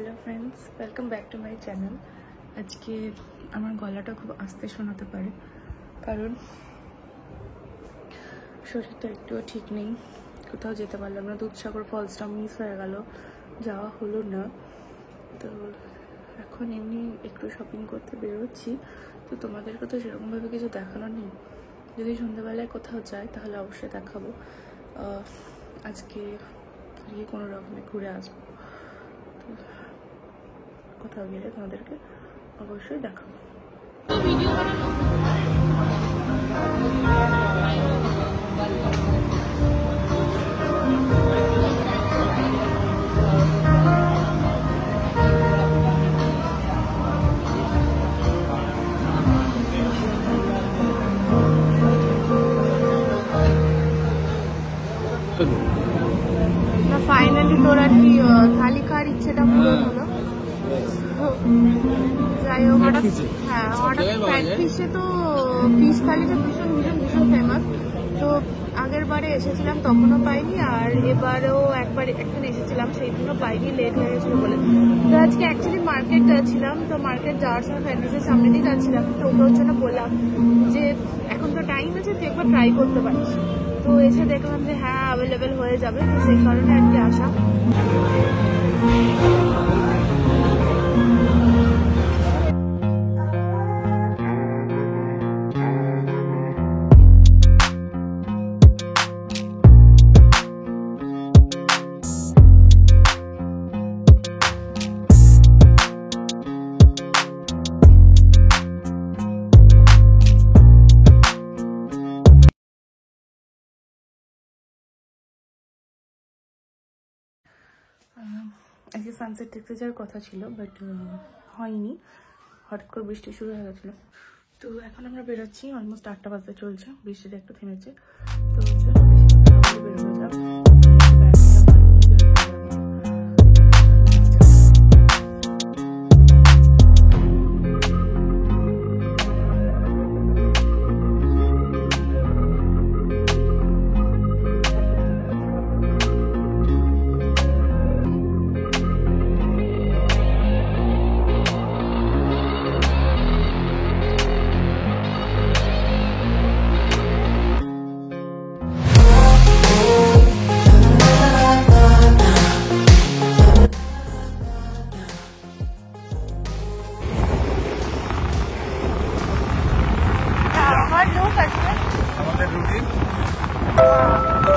Hello friends, welcome back to my channel. আজকে আমার গলাটা খুব আস্তে শোনাতে পারে, কারণ শরীরটা একটুও ঠিক নেই। কোথাও যেতে পারলাম না, দুধসাগর ফলসটা মিস হয়ে গেল, যাওয়া হলো না। তো এখন এমনি একটু শপিং করতে বেরোচ্ছি। তো তোমাদেরকে তো সেরকমভাবে কিছু দেখানো নেই। যদি সন্ধ্যাবেলায় কোথাও যাই তাহলে অবশ্যই দেখাবো। আজকে গিয়ে কোনো রকমে ঘুরে আসবো। তো কোথাও গেলে তোমাদেরকে অবশ্যই দেখাবো। ভিডিও বানানো না, ফাইনালি তোর আর কি থালি খাওয়ার ইচ্ছেটা পূরণ হলো। যাই হোক, হঠাৎ ফ্যাট ফিশে তো ফিশ থালিটা ভীষণ ভীষণ ভীষণ ফেমাস। তো আগের বারে এসেছিলাম তখনও পাইনি, আর এবারেও একদিন এসেছিলাম, সেই দিনও পাইনি, লেট হয়ে গেছিলো বলে। তো আজকে অ্যাকচুয়ালি মার্কেট ছিলাম, তো মার্কেট যাওয়ার সময় ফ্যাট ফিশের সামনে দিয়ে যাচ্ছিলাম, তো ওর জন্য বললাম যে এখন তো টাইম আছে, তুই একবার ট্রাই করতে পারিস। তো এসে দেখলাম যে হ্যাঁ অ্যাভেলেবেল হয়ে যাবে, তো সেই কারণে আর কি আসা। আজকে সানসেট দেখতে যাওয়ার কথা ছিল, বাট হয়নি, হঠাৎ করে বৃষ্টি শুরু হয়ে গেছিলো। তো এখন আমরা বেরোচ্ছি, অলমোস্ট 8টা বাজতে চলছে, বৃষ্টিটা একটু থেমেছে। তো চলো বেরোনো যাক।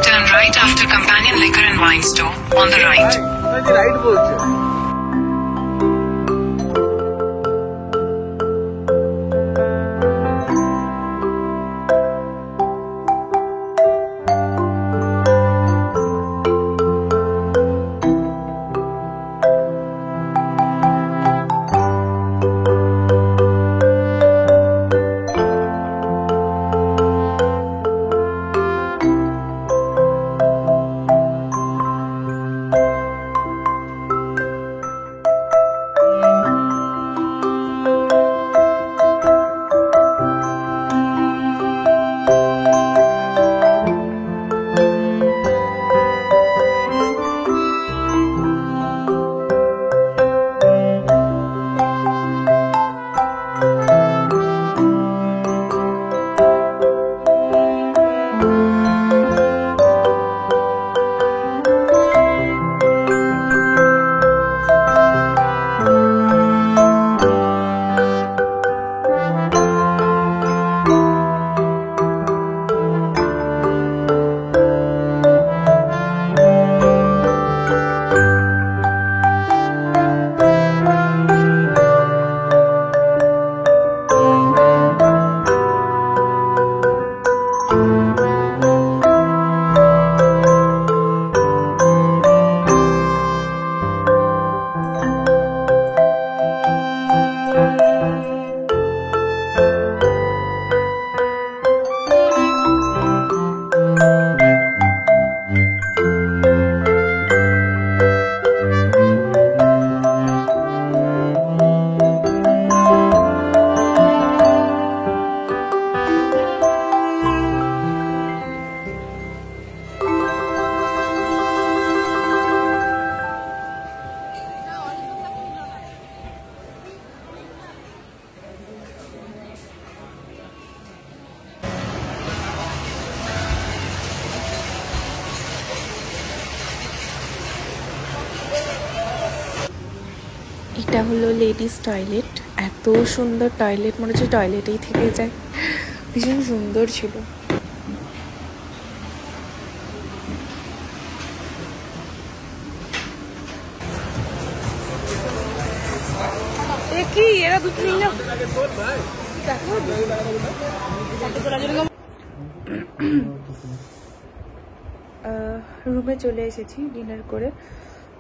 Turn right after Companion Liquor and Wine Store, on the right. Right বলছে। এটা হলো লেডিস টয়লেট। এত সুন্দর টয়লেট, মনে হচ্ছে টয়লেটেই থেকে যায়, ভীষণ সুন্দর ছিল। কি এরা দুটো রুমে চলে এসেছি ডিনার করে।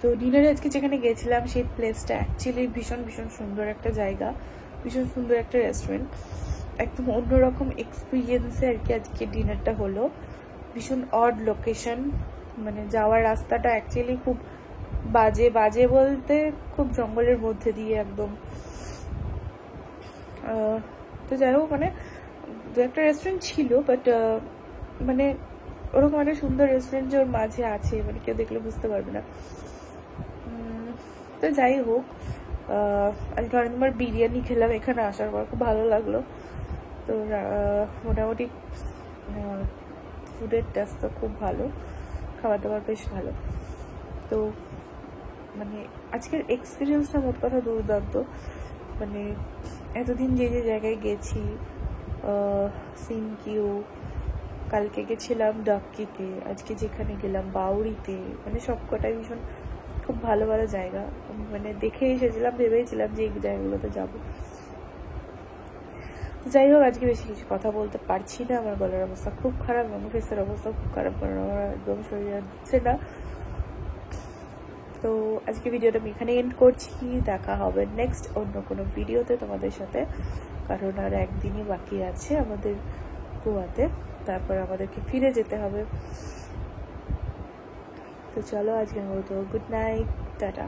তো ডিনারে আজকে যেখানে গেছিলাম সেই প্লেসটা অ্যাকচুয়ালি ভীষণ ভীষণ সুন্দর একটা জায়গা, ভীষণ সুন্দর একটা রেস্টুরেন্ট, একদম অন্যরকম এক্সপিরিয়েন্সে আর কি আজকে ডিনারটা হলো। ভীষণ অড লোকেশন, মানে যাওয়ার রাস্তাটা অ্যাকচুয়ালি খুব বাজে, বাজে বলতে খুব জঙ্গলের মধ্যে দিয়ে একদম। তো যাই হোক, মানে দু একটা রেস্টুরেন্ট ছিল, বাট মানে ওরকম একটা সুন্দর রেস্টুরেন্ট যে ওর মাঝে আছে, মানে কেউ দেখলে বুঝতে পারবে না। তো যাই হোক, আজকে অনেকবার বিরিয়ানি খেলাম এখানে আসার পর, খুব ভালো লাগলো। তো মোটামুটি ফুডের টেস্ট তো খুব ভালো, খাবার দাবার বেশ ভালো। তো মানে আজকের এক্সপিরিয়েন্সটা মোট কথা দুর্দান্ত। মানে এতদিন যে যে জায়গায় গেছি, সিনকিউ, কালকে গেছিলাম ডাক্কিতে, আজকে যেখানে গেলাম বাউরিতে, মানে সবকটাই ভীষণ খুব ভালো ভালো জায়গা। মানে দেখে এসেছিলাম, ভেবেছিলাম যে এই জায়গাগুলোতে যাবো। যাই হোক, আজকে বেশি কিছু কথা বলতে পারছি না, আমার গলার অবস্থা খুব খারাপ, আমার ফেসের অবস্থা খুব খারাপ, কারণ আমার একদম শরীরে দিচ্ছে না। তো আজকে ভিডিওটা আমি এখানে এন্ড করছি। দেখা হবে নেক্সট অন্য কোনো ভিডিওতে তোমাদের সাথে, কারণ আর একদিনই বাকি আছে আমাদের গোয়াতে, তারপর আমাদেরকে ফিরে যেতে হবে। তো চলো আজকের মতো গুড নাইট, টাটা।